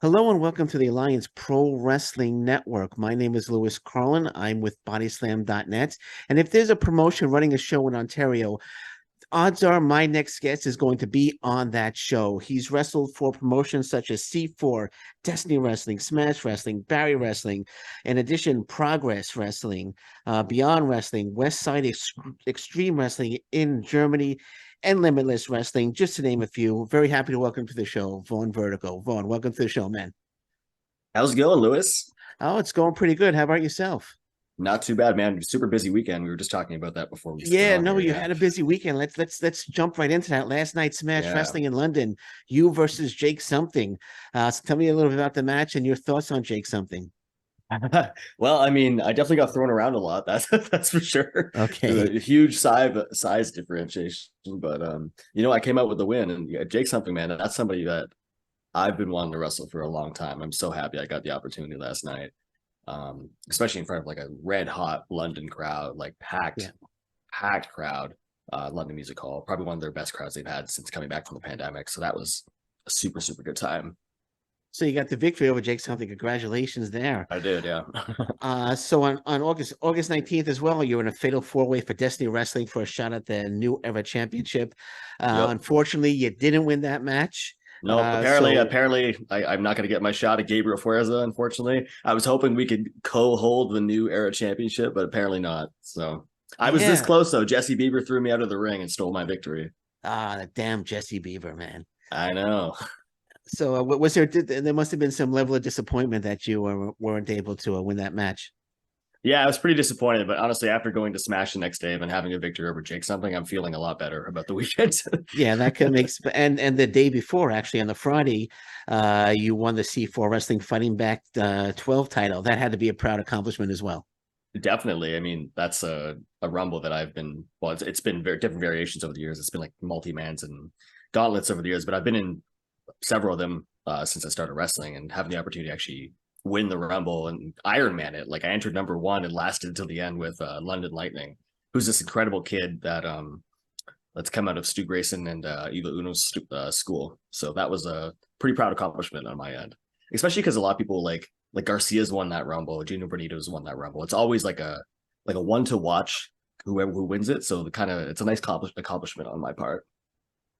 Hello and welcome to the Alliance Pro Wrestling Network. My name is Lewis Carlin. I'm with bodyslam.net. And if there's a promotion running a show in Ontario, odds are my next guest is going to be on that show. He's wrestled for promotions such as C4, Destiny Wrestling, Smash Wrestling, Barry Wrestling, in addition, Progress Wrestling, Beyond Wrestling, West Side Extreme Wrestling in Germany, and Limitless Wrestling, just to name a few. Very happy to welcome to the show, Vaughn Vertigo. Vaughn, welcome to the show, man. How's it going, Lewis? Oh, it's going pretty good. How about yourself? Not too bad, man. Super busy weekend. We were just talking about that before we went Yeah, on no, here. you Yeah. had a busy weekend. Let's jump right into that. Last night, Smash Yeah. Wrestling in London, you versus Jake something. So tell me a little bit about the match and your thoughts on Jake something. Well, I mean, I definitely got thrown around a lot. That's for sure. Okay. A huge size differentiation, but I came out with the win. And yeah, Jake something, man. That's somebody that I've been wanting to wrestle for a long time. I'm so happy I got the opportunity last night. Especially in front of like a red hot London crowd, like packed crowd. London Music Hall, probably one of their best crowds they've had since coming back from the pandemic. So that was a super good time. So you got the victory over Jake something. Congratulations there. I did, yeah. So on August 19th as well, you're in a fatal four-way for Destiny Wrestling for a shot at the New Era Championship. Yep. Unfortunately, you didn't win that match. No, apparently, I'm not going to get my shot at Gabriel Fuerza. Unfortunately, I was hoping we could co-hold the New Era Championship, but apparently not. So I was this close, though. Jesse Bieber threw me out of the ring and stole my victory. The damn Jesse Bieber, man. I know. So was there? There must have been some level of disappointment that you weren't able to win that match. Yeah, I was pretty disappointed, but honestly, after going to Smash the next day and having a victory over Jake something, I'm feeling a lot better about the weekend. Yeah, that could make and the day before, actually, on the Friday, you won the C4 Wrestling Fighting Back 12 title. That had to be a proud accomplishment as well. Definitely. I mean, that's a rumble that I've been. Well, it's been very different variations over the years. It's been like multi-mans and gauntlets over the years, but I've been in several of them since I started wrestling, and having the opportunity to actually win the rumble and Iron Man it. Like I entered number one and lasted until the end with London Lightning, who's this incredible kid that that's come out of Stu Grayson and Eva Uno's school. So that was a pretty proud accomplishment on my end, especially because a lot of people like Garcia's won that rumble, Junior Benito's won that rumble. It's always like a one to watch whoever who wins it. So it's a nice accomplishment on my part.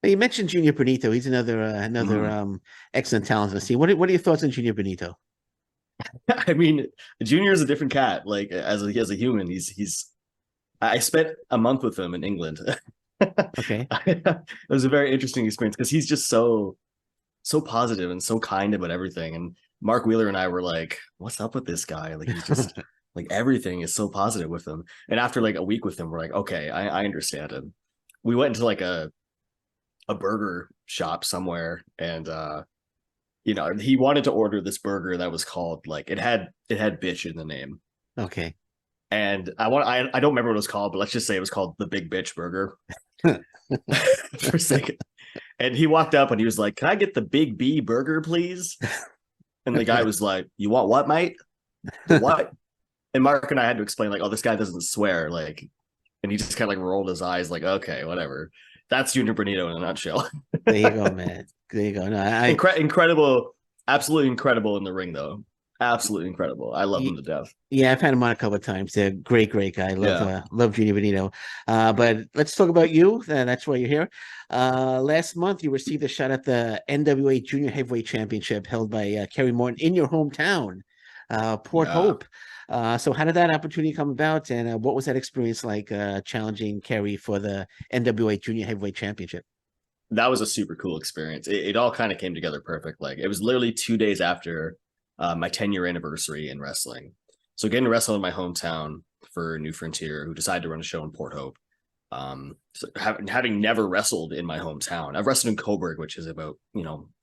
You mentioned Junior Benito. He's another excellent talent in the scene. What are your thoughts on Junior Benito? I mean, Junior is a different cat. Like as a human, he's. I spent a month with him in England. Okay, it was a very interesting experience because he's just so positive and so kind about everything. And Mark Wheeler and I were like, "What's up with this guy? Like he's just like everything is so positive with him." And after like a week with him, we're like, "Okay, I understand him." We went into like a burger shop somewhere, and he wanted to order this burger that was called like it had bitch in the name. okay. And I don't remember what it was called, but let's just say it was called the Big Bitch Burger for a second. And he walked up and he was like, "Can I get the Big B burger, please?" And the guy was like, "You want what, mate? What?" And Mark and I had to explain like, "Oh, this guy doesn't swear." Like, and he just kind of like rolled his eyes like, "Okay, whatever." That's Junior Benito in a nutshell. There you go, man. There you go. No, Incredible, absolutely incredible in the ring, though. Absolutely incredible. I love him to death. Yeah, I've had him on a couple of times. They're great guy. Love Junior Benito. But let's talk about you. That's why you're here. Last month, you received a shot at the NWA Junior Heavyweight Championship held by Kerry Morton in your hometown, Port Hope. So how did that opportunity come about, and what was that experience like challenging Kerry for the NWA Junior Heavyweight Championship? That was a super cool experience. It all kind of came together perfect. Like it was literally 2 days after my 10-year anniversary in wrestling. So getting to wrestle in my hometown for New Frontier, who decided to run a show in Port Hope. So having never wrestled in my hometown, I've wrestled in Coburg, which is about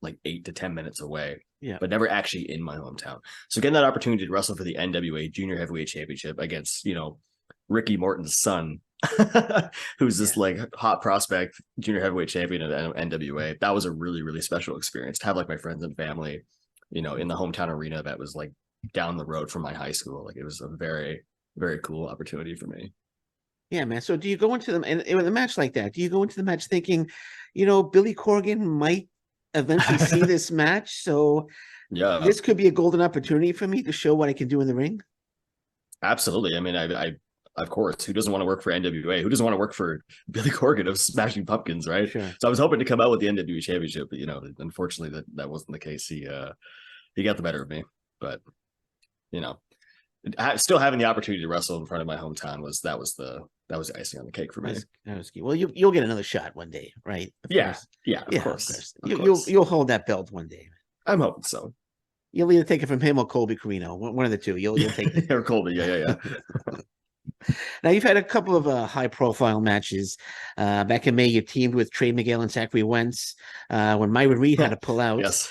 like 8 to 10 minutes away, but never actually in my hometown. So getting that opportunity to wrestle for the NWA Junior Heavyweight Championship against Ricky Morton's son, who's this like hot prospect junior heavyweight champion at NWA, that was a really special experience to have like my friends and family, in the hometown arena that was like down the road from my high school. Like it was a very cool opportunity for me. Yeah, man. So do you go into them and with a match like that? Do you go into the match thinking, Billy Corgan might eventually see this match? So Yeah, This could be a golden opportunity for me to show what I can do in the ring. absolutely. I mean, I of course, who doesn't want to work for NWA? Who doesn't want to work for Billy Corgan of Smashing Pumpkins, right? Sure. So I was hoping to come out with the NWA Championship, but unfortunately that wasn't the case. He got the better of me, but you know, still having the opportunity to wrestle in front of my hometown was the icing on the cake for me. That was key. Well, you'll get another shot one day, right? Of course. Of course. You'll hold that belt one day. I'm hoping so. You'll either take it from him or Colby Carino, one of the two. You'll take it. Or Colby, yeah. Now you've had a couple of high-profile matches. Back in May, you teamed with Trey, Miguel, and Zachary Wentz when Myron Reed had to pull out. Yes.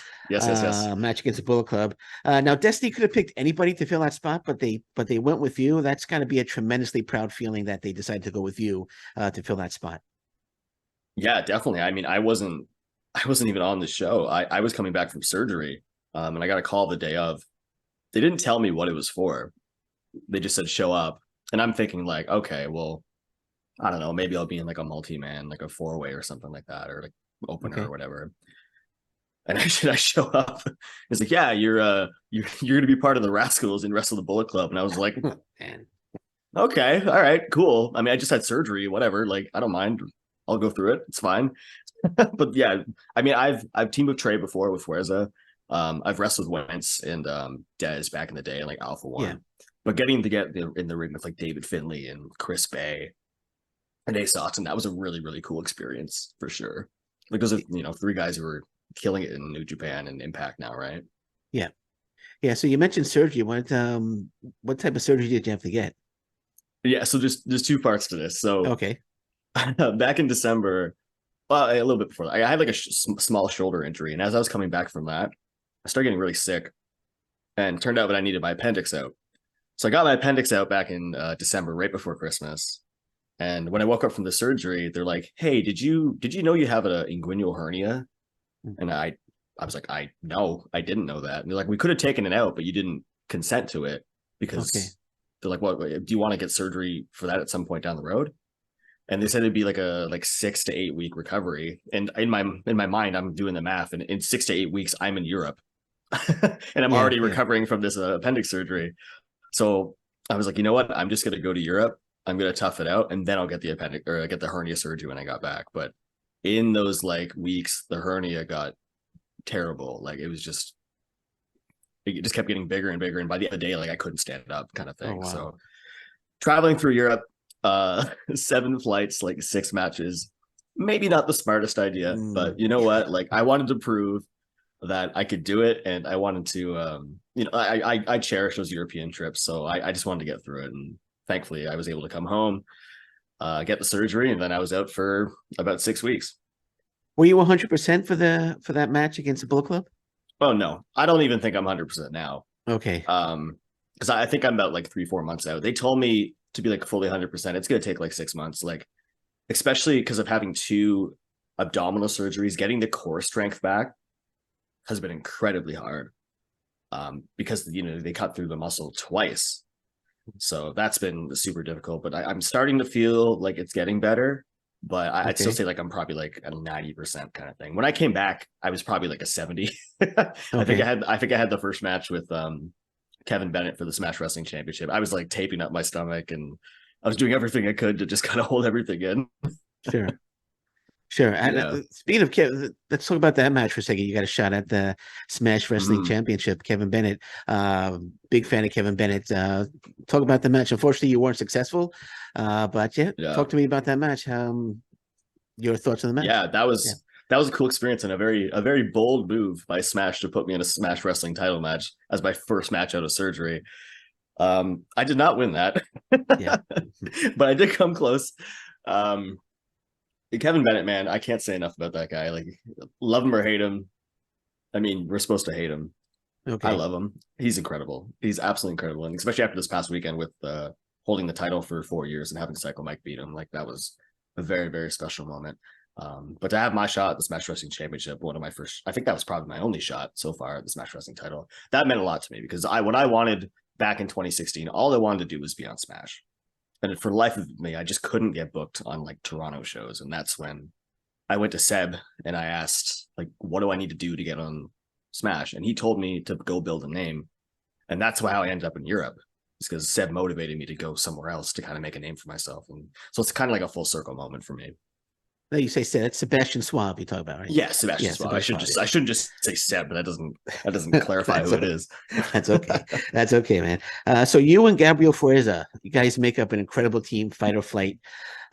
Match against the Bullet Club. Now Destiny could have picked anybody to fill that spot, but they went with you. That's got to be a tremendously proud feeling that they decided to go with you to fill that spot. Yeah, definitely. I mean, I wasn't even on the show. I was coming back from surgery, and I got a call the day of. They didn't tell me what it was for. They just said show up, and I'm thinking like, okay, well, I don't know, maybe I'll be in like a multi-man, like a 4-way or something like that, or like opener or whatever. And I show up. It's like, yeah, you're going to be part of the Rascals and Wrestle the Bullet Club. And I was like, Man. Okay, all right, cool. I mean, I just had surgery, whatever. Like, I don't mind. I'll go through it. It's fine. But yeah, I mean, I've teamed with Trey before with Fuerza. I've wrestled Wentz and Dez back in the day, like Alpha One. Yeah. But getting to get in the ring with like David Finlay and Chris Bay and Ace Austin, that was a really, really cool experience for sure. Like those are, 3 guys who were killing it in New Japan and Impact now, right? Yeah. So you mentioned surgery. What type of surgery did you have to get? Yeah, so there's 2 parts to this. So okay, back in December, well, a little bit before that, I had like a small shoulder injury, and as I was coming back from that, I started getting really sick, and it turned out that I needed my appendix out. So I got my appendix out back in December, right before Christmas. And when I woke up from the surgery, they're like, "Hey, did you know you have an inguinal hernia?" And I was like, I didn't know that. And they're like, we could have taken it out, but you didn't consent to it because they're like, what, do you want to get surgery for that at some point down the road? And they said it'd be like a 6 to 8 week recovery. And in my mind, I'm doing the math, and in 6 to 8 weeks, I'm in Europe and I'm already recovering from this appendix surgery. So I was like, you know what? I'm just going to go to Europe. I'm going to tough it out, and then I'll get the appendix or get the hernia surgery when I got back. But in those like weeks, the hernia got terrible. Like it just kept getting bigger and bigger. And by the end of the day, like I couldn't stand up kind of thing. Oh, wow. So traveling through Europe, 7 flights, like 6 matches, maybe not the smartest idea, but you know what? Like I wanted to prove that I could do it. And I wanted to, I cherish those European trips. So I just wanted to get through it. And thankfully I was able to come home, get the surgery, and then I was out for about 6 weeks. Were you 100% for that match against the Bullet Club? Oh no, I don't even think I'm 100% now. Okay. Because I think I'm about like 3-4 months out. They told me to be like fully 100%. It's gonna take like 6 months, like especially because of having 2 abdominal surgeries. Getting the core strength back has been incredibly hard. Because they cut through the muscle twice. So that's been super difficult, but I'm starting to feel like it's getting better, but I'd still say like I'm probably like a 90% kind of thing. When I came back, I was probably like a 70. I think I had the first match with Kevin Bennett for the Smash Wrestling Championship. I was like taping up my stomach, and I was doing everything I could to just kind of hold everything in. Sure. And speaking of Kevin, let's talk about that match for a second. You got a shot at the Smash Wrestling Championship, Kevin Bennett. Big fan of Kevin Bennett. Talk about the match. Unfortunately, you weren't successful, but talk to me about that match. Your thoughts on the match? Yeah, that was a cool experience and a very bold move by Smash to put me in a Smash Wrestling title match as my first match out of surgery. I did not win that, but I did come close. Kevin Bennett, man, I can't say enough about that guy. Like, love him or hate him. I mean, we're supposed to hate him. Okay. I love him. He's incredible. He's absolutely incredible. And especially after this past weekend with holding the title for 4 years and having Psycho Mike beat him, like that was a very, very special moment. But to have my shot at the Smash Wrestling Championship, one of my first, I think that was probably my only shot so far at the Smash Wrestling title. That meant a lot to me because what I wanted back in 2016, all I wanted to do was be on Smash. And for the life of me, I just couldn't get booked on like Toronto shows. And that's when I went to Seb and I asked, like, what do I need to do to get on Smash, and he told me to go build a name, and that's how I ended up in Europe. It's because Seb motivated me to go somewhere else to kind of make a name for myself, and so it's kind of like a full circle moment for me. No, you say Seb. It's Sebastian Swab you talk about, right? Yeah, Sebastian Yeah, Swab. Sebastian Swab, I shouldn't just say Seb, but that doesn't clarify who it is. That's okay. That's okay, man. So you and Gabriel Fuerza, you guys make up an incredible team, Fight or Flight.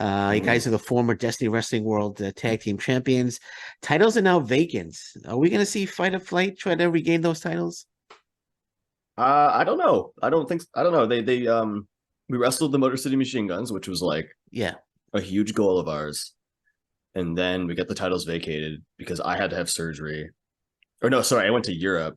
You guys are the former Destiny Wrestling World Tag Team Champions. Titles are now vacant. Are we going to see Fight or Flight try to regain those titles? I don't know. I don't know. They we wrestled the Motor City Machine Guns, which was like a huge goal of ours. And then we got the titles vacated because I had to have surgery. Or no, sorry, I went to Europe.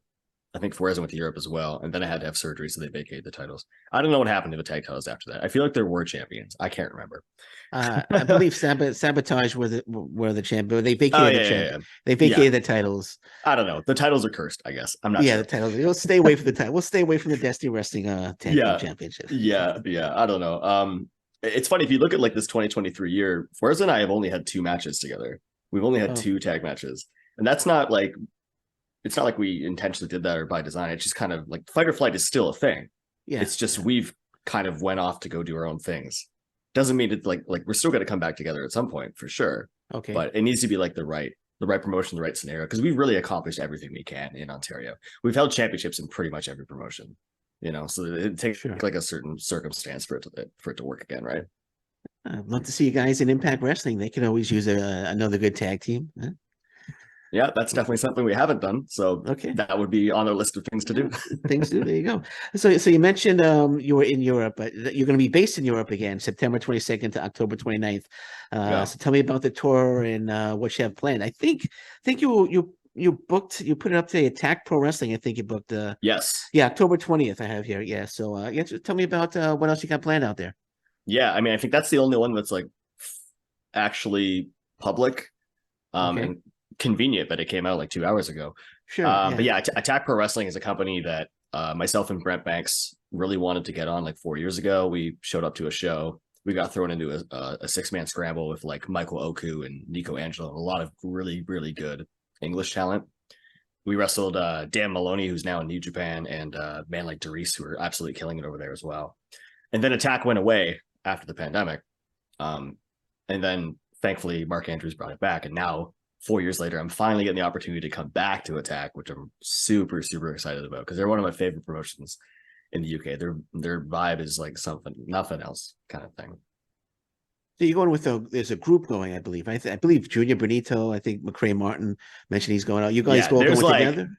I think Fuerza went to Europe as well. And then I had to have surgery, so they vacated the titles. I don't know what happened to the tag titles after that. I feel like there were champions. I can't remember. I believe Sabotage were the champion. They vacated the champion. They vacated the titles. I don't know. The titles are cursed, I guess. I'm not sure. The titles. We'll stay away from the title. We'll stay away from the Destiny Wrestling Tag Team Championship. Yeah. I don't know. It's funny if you look at like this 2023 year, Fuerza and I have only had 2 matches together. We've only had 2 tag matches. And that's not like, it's not like we intentionally did that or by design. It's just kind of like Fight or Flight is still a thing. Yeah. It's just we've kind of went off to go do our own things. Doesn't mean it's like we're still going to come back together at some point for sure. Okay. But it needs to be like the right promotion, the right scenario, because we've really accomplished everything we can in Ontario. We've held championships in pretty much every promotion. So it takes like a certain circumstance for it to work again, right? I'd love to see you guys in Impact Wrestling. They could always use another good tag team. Huh? Yeah, that's definitely something we haven't done. So that would be on our list of things to do. Things to do. There you go. So you mentioned you were in Europe, but you're going to be based in Europe again, September 22nd to October 29th. So tell me about the tour and what you have planned. I think you put it up to Attack Pro Wrestling. I think you booked October 20th I have here. Yeah. So just tell me about what else you got planned out there. Yeah, I mean, I think that's the only one that's like actually public and convenient that it came out like 2 hours ago. Sure. But yeah, Attack Pro Wrestling is a company that myself and Brent Banks really wanted to get on like 4 years ago. We showed up to a show. We got thrown into a 6-man scramble with like Michael Oku and Nico Angelo, and a lot of really, really good English talent. We wrestled Dan Maloney, who's now in New Japan, and man like Darice, who are absolutely killing it over there as well. And then Attack went away after the pandemic. And then thankfully Mark Andrews brought it back. And now 4 years later, I'm finally getting the opportunity to come back to Attack, which I'm super, super excited about because they're one of my favorite promotions in the UK. Their vibe is like nothing else kind of thing. So you're going with there's a group going, I believe. I believe Junior Benito, I think Kerry Morton mentioned he's going out. You guys going together?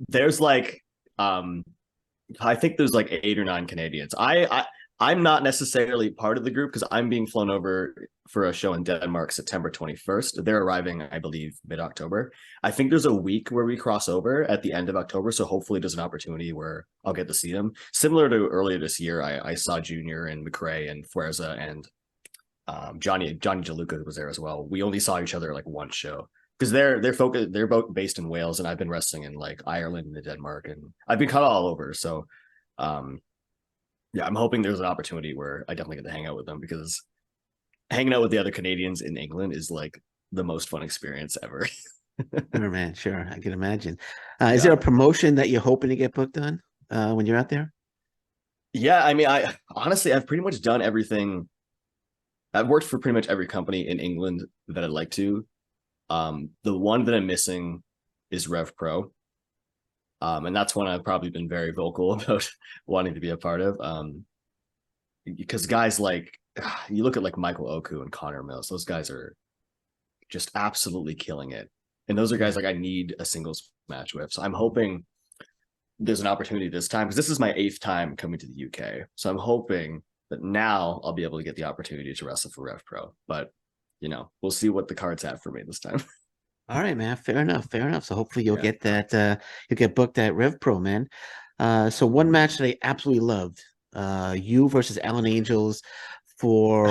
There's like I think there's like 8 or 9 Canadians. I'm not necessarily part of the group because I'm being flown over for a show in Denmark September 21st. They're arriving, I believe, mid-October. I think there's a week where we cross over at the end of October, so hopefully there's an opportunity where I'll get to see them. Similar to earlier this year, I saw Junior and McRae and Fuerza and Johnny DeLuca was there as well. We only saw each other at like one show because they're both based in Wales, and I've been wrestling in like Ireland and Denmark, and I've been cut all over. So yeah, I'm hoping there's an opportunity where I definitely get to hang out with them because hanging out with the other Canadians in England is like the most fun experience ever. Sure, man. Sure. I can imagine. Is there a promotion that you're hoping to get booked on when you're out there? Yeah. I mean, I've pretty much done everything. I've worked for pretty much every company in England that I'd like to. The one that I'm missing is Rev Pro. And that's one I've probably been very vocal about wanting to be a part of. Because guys like, you look at like Michael Oku and Connor Mills, those guys are just absolutely killing it. And those are guys like I need a singles match with. So I'm hoping there's an opportunity this time because this is my 8th time coming to the UK. So I'm hoping that now I'll be able to get the opportunity to wrestle for Rev Pro. But, we'll see what the cards have for me this time. All right, man. Fair enough. So hopefully you'll get that. You'll get booked at Rev Pro, man. So one match that I absolutely loved, you versus Alan Angels for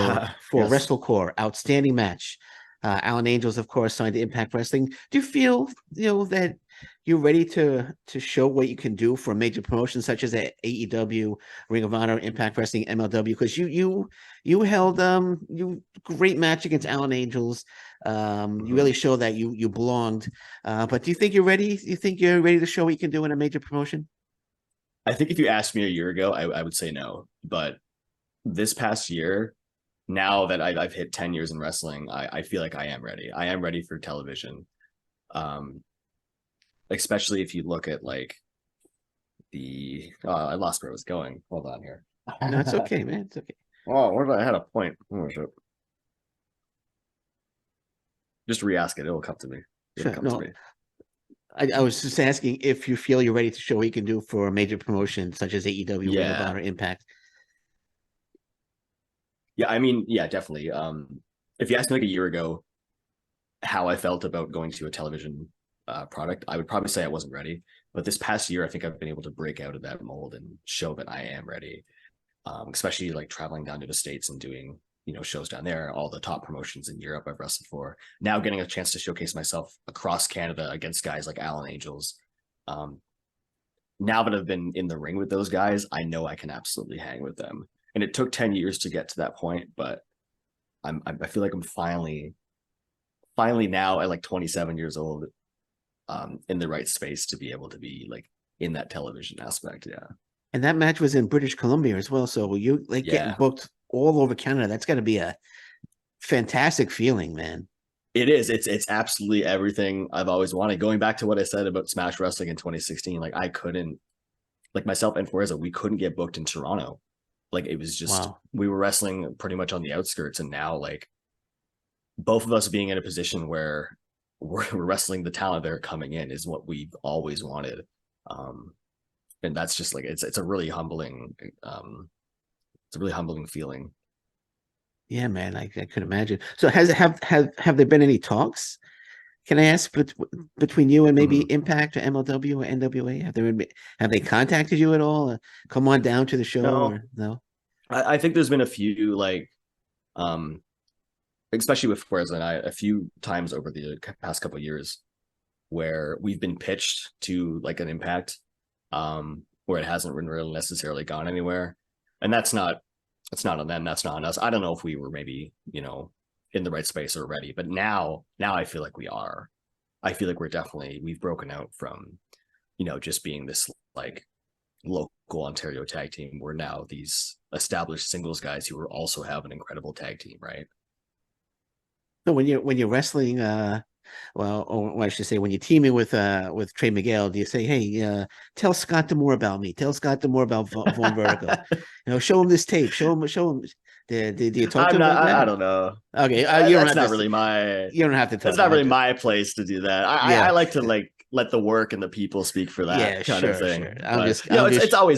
WrestleCore. Outstanding match. Alan Angels, of course, signed to Impact Wrestling. Do you feel, that you ready to show what you can do for a major promotion such as AEW, Ring of Honor, Impact Wrestling, MLW? Because you held you great match against Alan Angels. You really showed that you belonged. But do you think you're ready? Do you think you're ready to show what you can do in a major promotion? I think if you asked me a year ago, I would say no. But this past year, now that I've hit 10 years in wrestling, I feel like I am ready. I am ready for television. Especially if you look at like the I lost where I was going. Hold on here. No, it's okay, man. It's okay. Oh, where did I had a point? Oh, shit. Just re-ask it. It'll come to me. It'll Sure. come No, to me. I was just asking if you feel you're ready to show what you can do for a major promotion such as AEW, Ring of Yeah. Honor, Impact. Yeah, I mean, yeah, definitely. If you asked me like a year ago how I felt about going to a television product, I would probably say I wasn't ready. But this past year, I think I've been able to break out of that mold and show that I am ready. Especially like traveling down to the States and doing, shows down there, all the top promotions in Europe I've wrestled for. Now getting a chance to showcase myself across Canada against guys like Alan Angels. Now that I've been in the ring with those guys, I know I can absolutely hang with them. And it took 10 years to get to that point, but I feel like I'm finally now at like 27 years old, in the right space to be able to be like in that television aspect. Yeah. And that match was in British Columbia as well. So you like getting booked all over Canada. That's got to be a fantastic feeling, man. It is. It's absolutely everything I've always wanted. Going back to what I said about Smash Wrestling in 2016, like I couldn't, like myself and Forza, we couldn't get booked in Toronto. Like it was just, we were wrestling pretty much on the outskirts. And now like both of us being in a position where we're wrestling the talent that are coming in is what we've always wanted. And that's just like, it's a really humbling, feeling. Yeah, man, I could imagine. So have there been any talks? Can I ask between you and maybe Impact or MLW or NWA? Have they contacted you at all? Come on down to the show? No, or no? I think there's been a few like, especially with Forza and I, a few times over the past couple of years where we've been pitched to like an Impact, where it hasn't really necessarily gone anywhere, and that's not on them, that's not on us. I don't know if we were maybe in the right space or ready, but now I feel like we are. I feel like we've broken out from just being this like local Ontario tag team. We're now these established singles guys who also have an incredible tag team, right? So when you're wrestling, or I should say, when you're teaming with Trey Miguel, do you say, "Hey, tell Scott D'Amore about me. Tell Scott D'Amore about Vaughn Vertigo. Show him this tape. Show him." Do you talk to him about that? I don't know. Okay, you don't that's have not to. Really my. You don't have to. That's not really my place to do that. I like to like let the work and the people speak for that kind of thing. Sure.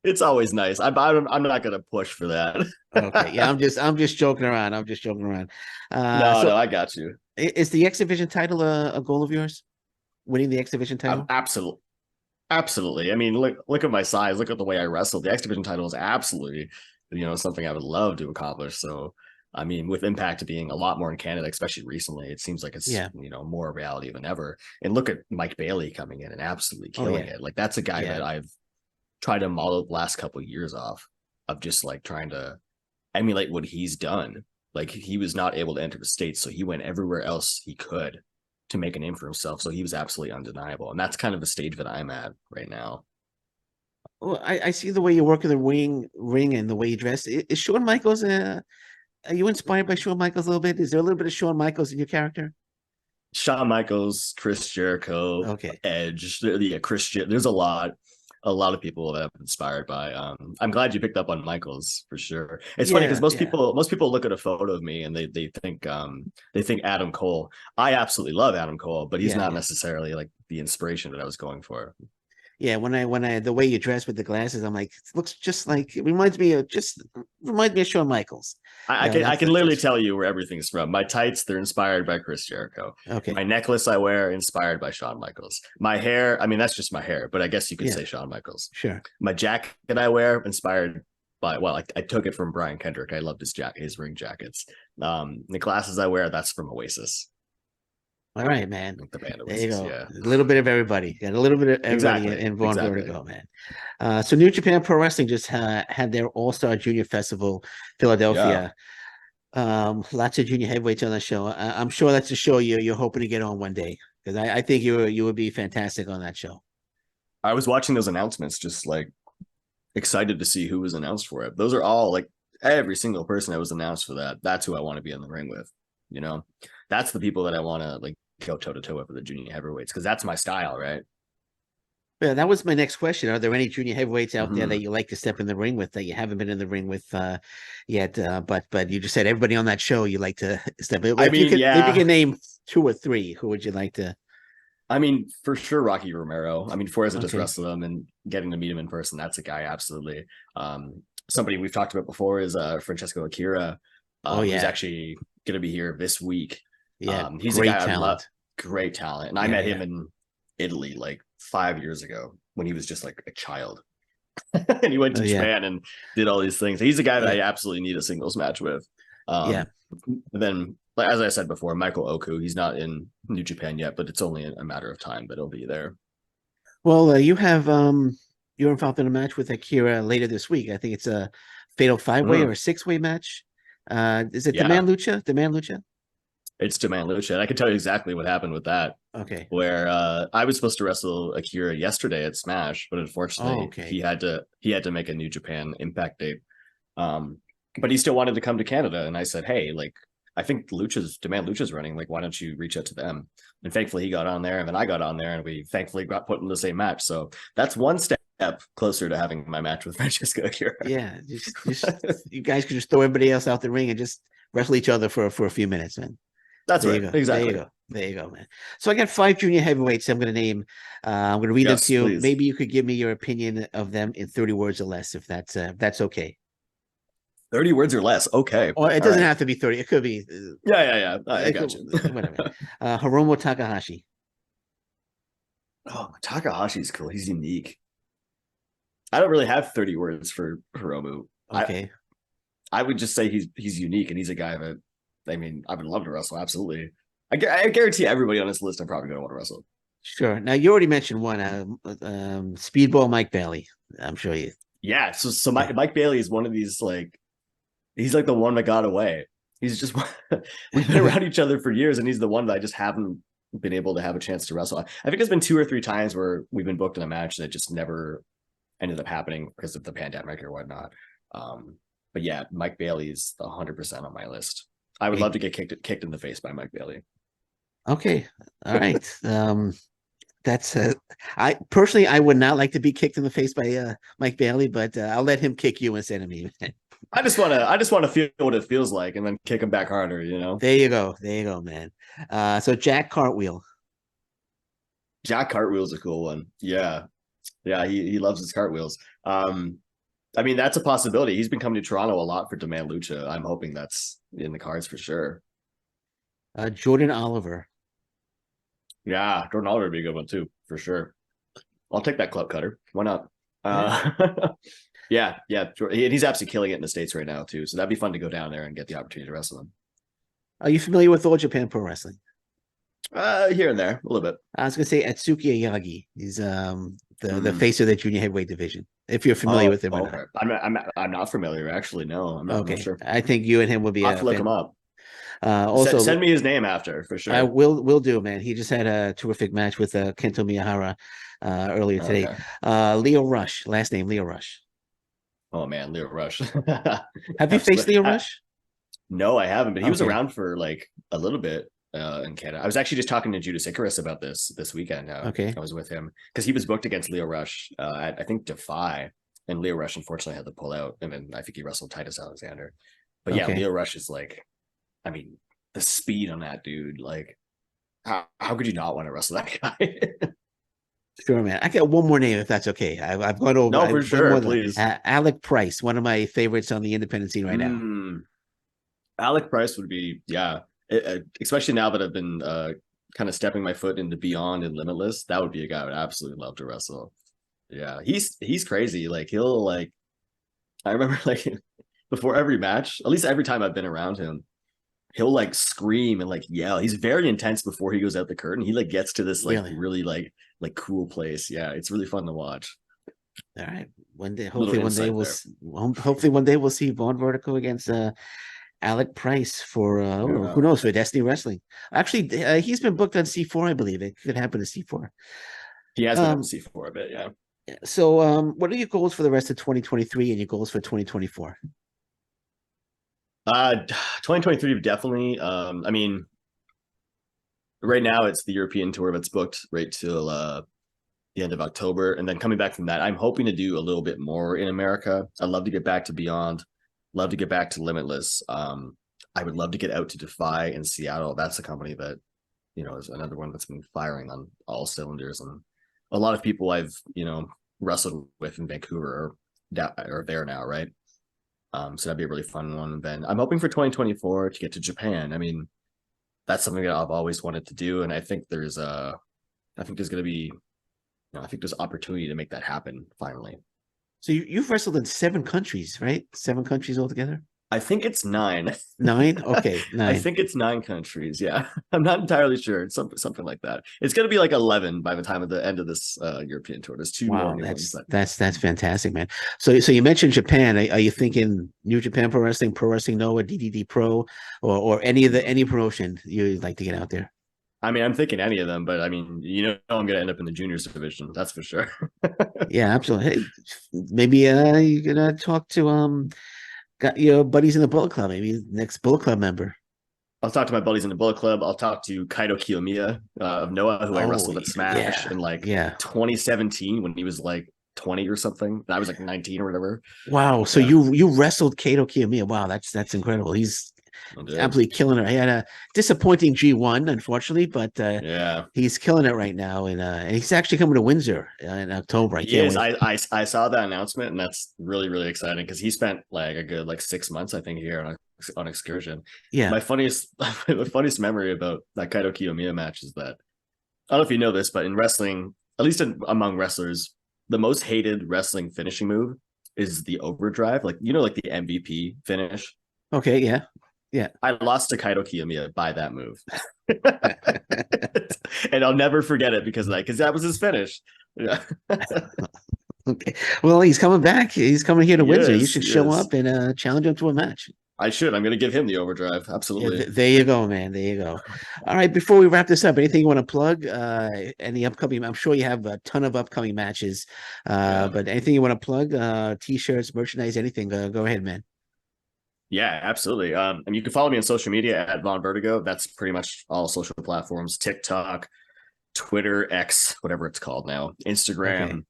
It's always nice. I'm not gonna push for that. Okay, yeah, I'm just joking around. I'm just joking around. No, I got you. Is the X Division title a goal of yours? Winning the X Division title? Absolutely. I mean, look at my size. Look at the way I wrestle. The X Division title is absolutely, something I would love to accomplish. So, I mean, with Impact being a lot more in Canada, especially recently, it seems like it's more a reality than ever. And look at Mike Bailey coming in and absolutely killing it. Like that's a guy that I've tried to model the last couple of years off of just like trying to emulate what he's done. Like he was not able to enter the States, so he went everywhere else he could to make a name for himself. So he was absolutely undeniable. And that's kind of the stage that I'm at right now. Well, I see the way you work in the ring and the way you dress. Is Shawn Michaels, are you inspired by Shawn Michaels a little bit? Is there a little bit of Shawn Michaels in your character? Shawn Michaels, Chris Jericho, Edge, Christian. There's a lot of people that I'm inspired by. I'm glad you picked up on Michaels for sure. It's funny because most people look at a photo of me and they think Adam Cole. I absolutely love Adam Cole, but he's not necessarily like the inspiration that I was going for. Yeah, when I the way you dress with the glasses, I'm like, it looks just like, it reminds me of Shawn Michaels. I can literally tell you where everything's from. My tights, they're inspired by Chris Jericho. Okay. My necklace I wear, inspired by Shawn Michaels. My hair, I mean, that's just my hair, but I guess you could say Shawn Michaels. Sure. My jacket I wear, inspired by, I took it from Brian Kendrick. I loved his ring jackets. The glasses I wear, that's from Oasis. All right, man. Like the band There you Oasis, go. yeah. A little bit of everybody. Got a little bit of everybody Exactly. in Vaughn Exactly. Vertigo, man. So New Japan Pro Wrestling just had their All-Star Junior Festival, Yeah. Philadelphia. Lots of junior heavyweights on the show. I'm sure that's a show you're hoping to get on one day because I think you would be fantastic on that show. I was watching those announcements, just like excited to see who was announced for it. Those are all like every single person that was announced for that. That's who I want to be in the ring with. You know, that's the people that I want to like go toe to toe with for the junior heavyweights because that's my style, right? Yeah, that was my next question. Are there any junior heavyweights out there Mm-hmm. that you like to step in the ring with that you haven't been in the ring with yet? But you just said everybody on that show you like to step in. I If you mean, could, if you yeah. could name two or three, who would you like to? I mean, for sure, Rocky Romero. I mean, for as I just Okay. wrestled him and getting to meet him in person, that's a guy absolutely. Somebody we've talked about before is Francesco Akira, Oh who's yeah, actually going to be here this week. yeah, He's a great guy I love, talent. great talent, and I Yeah, met yeah, him in Italy like 5 years ago when he was just like a child, and he went oh to yeah, Japan and did all these things. He's a guy that yeah, I absolutely need a singles match with. yeah. Then, like as I said before, Michael Oku, he's not in New Japan yet, but it's only a matter of time that he'll be there. Well, you have you're involved in a match with Akira later this week. I think it's a fatal 5-way or a 6-way match. Is it Yeah, Demand Lucha? Demand Lucha? it's Demand Lucha. And I can tell you exactly what happened with that. Okay. Where I was supposed to wrestle Akira yesterday at Smash, but Oh, unfortunately okay. he had to make a New Japan Impact date. But he still wanted to come to Canada, and I said, hey, like I think Demand Lucha's running. Like, why don't you reach out to them? And thankfully he got on there, and then I got on there, and we thankfully got put in the same match. So that's one step closer to having my match with Francesco Akira. Yeah, just you guys could just throw everybody else out the ring and just wrestle each other for a few minutes, man. That's There you right. go. There you Exactly. go. There you go, man. So I got 5 junior heavyweights I'm going to name. I'm going to read them Yes, to you. please. Maybe you could give me your opinion of them in 30 words or less, if that's okay. 30 words or less. Okay. Or it All doesn't right. have to be 30. It could be Yeah. I it got could, you. whatever. Hiromu Takahashi. Oh, Takahashi's cool. He's unique. I don't really have 30 words for Hiromu. Okay. I would just say he's unique, and he's a guy that, I mean, I would love to wrestle. Absolutely. I guarantee everybody on this list I'm probably going to want to wrestle. Sure. Now you already mentioned one, Speedball Mike Bailey. I'm sure you. Yeah. So Yeah. Mike Bailey is one of these, like, he's like the one that got away. He's just, we've been around each other for years, and he's the one that I just haven't been able to have a chance to wrestle. I think there's been 2 or 3 times where we've been booked in a match that just never ended up happening because of the pandemic or whatnot. But yeah, Mike Bailey's 100% on my list. I would love to get kicked in the face by Mike Bailey. Okay. All right. That's I personally I would not like to be kicked in the face by Mike Bailey, but I'll let him kick you instead of me. I just want to feel what it feels like, and then kick him back harder. You know, There you go. There you go, man. So Jack Cartwheel. Jack Cartwheel's a cool one. Yeah, he loves his cartwheels. I mean, that's a possibility. He's been coming to Toronto a lot for Demand Lucha. I'm hoping that's in the cards for sure. Jordan Oliver. Yeah, Jordan Oliver would be a good one too, for sure. I'll take that club cutter. Why not? Yeah. He's absolutely killing it in the States right now too. So that'd be fun to go down there and get the opportunity to wrestle him. Are you familiar with All Japan Pro Wrestling? Here and there, a little bit. I was gonna say Atsuki Yagi. He's the face of the junior heavyweight division. If you're familiar with him or okay. not. I'm not familiar actually. No, I'm not sure. I think you and him will be I'll have to look him up. Also, send me his name after for sure. I will do, man. He just had a terrific match with Kento Miyahara earlier today. Okay. Leo Rush, last name Leo Rush. Oh man, Leo Rush. Have you faced Leo Rush? No, I haven't, but he was around for like a little bit in Canada. I was actually just talking to Judas Icarus about this weekend. Okay. I was with him because he was booked against Leo Rush at, I think, Defy, and Leo Rush unfortunately had to pull out, and then I think he wrestled Titus Alexander. But yeah, Leo Rush is like, I mean, the speed on that dude, like, how could you not want to wrestle that guy? Sure, man. I got one more name if that's okay. I've gone over. No, for sure, please. Alec Price, one of my favorites on the independent scene right now. Alec Price would be, yeah, especially now that I've been kind of stepping my foot into Beyond and Limitless. That would be a guy I would absolutely love to wrestle. Yeah, he's crazy. Like he'll like, I remember like before every match, at least every time I've been around him, he'll like scream and like yell. He's very intense before he goes out the curtain. He like gets to this like Really? really like cool place. Yeah, it's really fun to watch. All right. One day, Little hopefully one day insight there. hopefully one day we'll see Vaughn Vertigo against Alec Price for who Yeah. knows, for Destiny Wrestling. Actually, he's been booked on C4, I believe. It could happen to C4. He has been on Um, C4 a bit, yeah. so what are your goals for the rest of 2023 and your goals for 2024? 2023 definitely. I mean, right now it's the European tour that's booked right till the end of October, and then coming back from that, I'm hoping to do a little bit more in America. I'd love to get back to Beyond, love to get back to Limitless. I would love to get out to Defy in Seattle. That's a company that is another one that's been firing on all cylinders, and a lot of people I've wrestled with in Vancouver are there now, right? So that'd be a really fun one. And then I'm hoping for 2024 to get to Japan. I mean, that's something that I've always wanted to do, and I think there's going to be, I think there's opportunity to make that happen finally. So you've wrestled in 7 countries, right? 7 countries altogether? I think it's 9. 9? Okay, I 9. think it's 9 countries. Yeah, I'm not entirely sure. It's something like that. It's going to be like 11 by the time of the end of this European tour. There's 2 more Wow, new ones. that's fantastic, man. So you mentioned Japan. Are you thinking New Japan Pro Wrestling Noah, DDD Pro, or any promotion you'd like to get out there? I mean, I'm thinking any of them, but I mean, I'm going to end up in the juniors division. That's for sure. Yeah, absolutely. Hey, maybe you're gonna talk to got your buddies in the Bullet Club, maybe next Bullet Club member. I'll talk to my buddies in the Bullet Club. I'll talk to Kaito Kiyomiya of Noah, who I Oh, wrestled at Smash yeah, in like yeah. 2017 when he was like 20 or something. And I was like 19 or whatever. Wow. So Yeah, you wrestled Kato Kiyomiya. Wow, that's incredible. He's I did. absolutely killing it. He had a disappointing G1, unfortunately, but Yeah, he's killing it right now. And he's actually coming to Windsor in October. I he can't is. wait. I saw that announcement, and that's really really exciting because he spent like a good like 6 months, I think, here on excursion. Yeah. My funniest the funniest memory about that Kaito Kiyomiya match is that I don't know if you know this, but in wrestling, at least among wrestlers, the most hated wrestling finishing move is the overdrive. Like, like the MVP finish. Okay. Yeah. Yeah. I lost to Kaito Kiyomiya by that move. And I'll never forget it because that was his finish. Yeah. Okay. Well, he's coming back. He's coming here to Windsor. You Yes, should show yes. up and challenge him to a match. I should. I'm going to give him the overdrive. Yeah, Absolutely. there you go, man. There you go. All right, before we wrap this up, anything you want to plug? Any upcoming? I'm sure you have a ton of upcoming matches. Yeah. But anything you want to plug? T-shirts, merchandise, anything? Go ahead, man. Yeah, absolutely. And you can follow me on social media at Vaughn Vertigo. That's pretty much all social platforms: TikTok, Twitter, X, whatever it's called now, Instagram.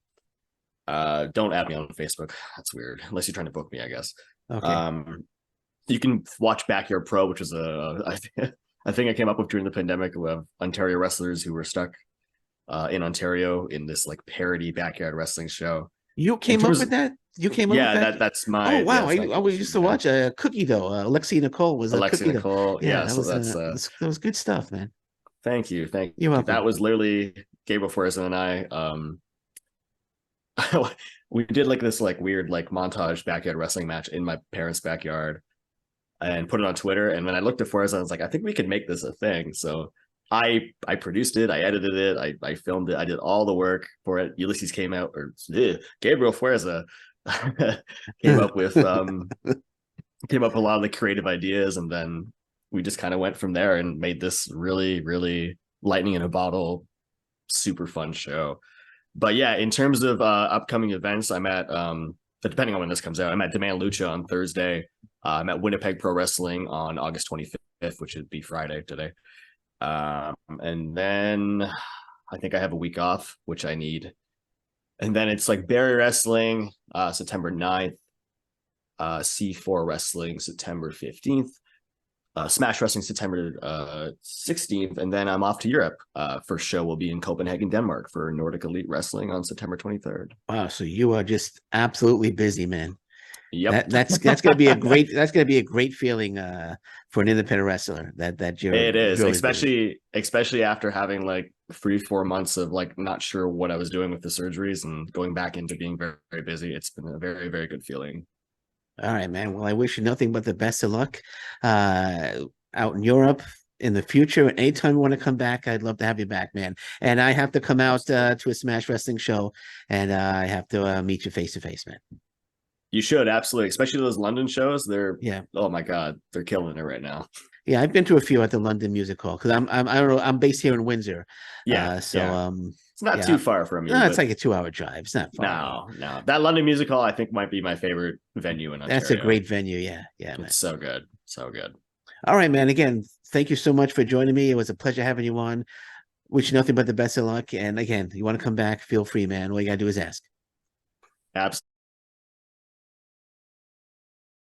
Okay. Don't add me on Facebook. That's weird. Unless you're trying to book me, I guess. Okay. You can watch Backyard Pro, which is I think I came up with during the pandemic. We have Ontario wrestlers who were stuck in Ontario in this like parody backyard wrestling show. You came up with that? You came up with Yeah, that? that's my. Oh wow! That's my I used to watch a Cookie Dough. Alexi Nicole was a Alexi Cookie Dough. Nicole. Yeah, Yeah, so that's that was good stuff, man. thank you. You're welcome. That was literally Gabriel Flores and I. We did like this like weird like montage backyard wrestling match in my parents' backyard and put it on Twitter. And when I looked at Flores, I was like, I think we could make this a thing. So I produced it, I edited it, I filmed it, I did all the work for it. Ulysses came out, or Gabriel Flores came up with came up with a lot of the creative ideas, and then we just kind of went from there and made this really, really lightning in a bottle, super fun show. But yeah, in terms of upcoming events, I'm at depending on when this comes out, I'm at Demand Lucha on Thursday. I'm at Winnipeg Pro Wrestling on August 25th, which would be Friday today. And then I think I have a week off, which I need. And then it's like Barry Wrestling, September 9th, C4 Wrestling, September 15th, Smash Wrestling, September 16th. And then I'm off to Europe. First show will be in Copenhagen, Denmark for Nordic Elite Wrestling on September 23rd. Wow, so you are just absolutely busy, man. Yep. That's gonna be a great feeling for an independent wrestler that you're It is, really busy. especially after having like 3-4 months of like not sure what I was doing with the surgeries and going back into being very, very busy. It's been a very, very good feeling. All right, man. Well, I wish you nothing but the best of luck. out in Europe in the future, anytime you want to come back, I'd love to have you back, man. And I have to come out to a Smash Wrestling show, and I have to meet you face to face, man. You should, absolutely, especially those London shows. They're Yeah. Oh my God, they're killing it right now. Yeah, I've been to a few at the London Music Hall because I don't know, I'm based here in Windsor. Yeah, So yeah. It's not yeah, too far from you. no, it's But like a 2-hour drive. It's not far. no. That London Music Hall, I think, might be my favorite venue in Ontario. That's a great venue. Yeah, man. It's so good. So good. All right, man. Again, thank you so much for joining me. It was a pleasure having you on. Wish you nothing but the best of luck. And again, you want to come back, feel free, man. All you gotta do is ask. Absolutely.